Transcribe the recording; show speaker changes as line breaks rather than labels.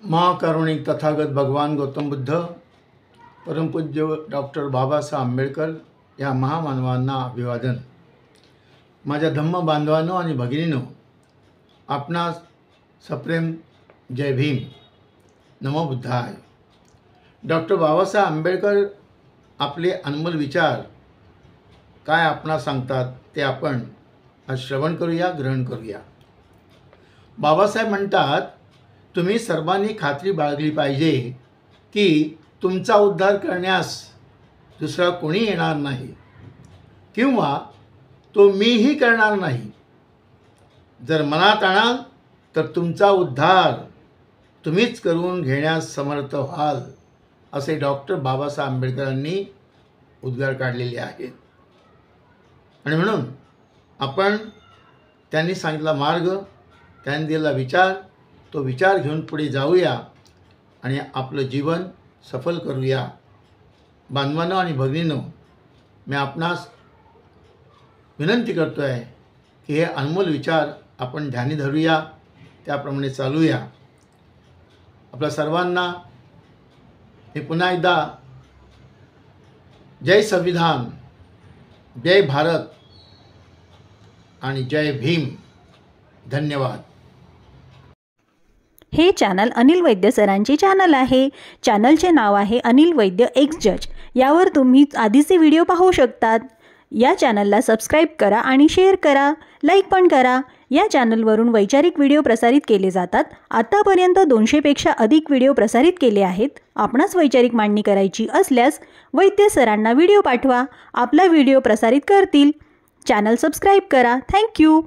महाकारुणिक तथागत भगवान गौतम बुद्ध, परमपूज्य डॉक्टर बाबासाहेब आंबेडकर या महामानवांना अभिवादन। माझ्या धम्म बांधवांनो आणि भगिनींनो, आपणास सप्रेम जय भीम, नमो बुद्धाय। डॉक्टर बाबासाहेब आंबेडकर आपले अनमोल विचार काय आपणास सांगतात ते आपण आज श्रवण करूया, ग्रहण करूया। बाबासाहेब म्हणतात, तुम्ही सर्वांनी खात्री बाळगली पाहिजे की तुमचा उद्धार करण्यास दुसरा कोणी येणार नाही किंवा तो मीही करणार नाही। जर मनात आणाल तर तुमचा उद्धार तुम्हीच करून घेण्यास समर्थ व्हाल, असे डॉक्टर बाबासाहेब आंबेडकरांनी उद्गार काढलेले आहेत। आणि म्हणून आपण त्यांनी सांगितला मार्ग, त्यांनी दिलेला विचार, तो विचार घेऊन पुढे जाऊया आणि आपलं जीवन सफल करूया। बांधवांनो आणि भगिनींनो, मी आपणास विनंती करतो आहे की हे अनमोल विचार आपण ध्यानी धरूया, त्याप्रमाणे चालूया। आपल्या सर्वांना मी पुन्हा एकदा जय संविधान, जय भारत आणि जय भीम, धन्यवाद।
हे चॅनल अनिल वैद्य सरांचे चॅनल आहे। चॅनलचे नाव आहे अनिल वैद्य एक्स जज। यावर तुम्ही आधीचे व्हिडिओ पाहू शकतात। या चॅनलला सबस्क्राईब करा आणि शेअर करा, लाईक पण करा। या चॅनलवरून वैचारिक व्हिडिओ प्रसारित केले जातात। आतापर्यंत 200 पेक्षा अधिक व्हिडिओ प्रसारित केले आहेत। आपणास वैचारिक मांडणी करायची असल्यास वैद्य सरांना व्हिडिओ पाठवा, आपला व्हिडिओ प्रसारित करतील। चॅनल सबस्क्राईब करा। थँक्यू।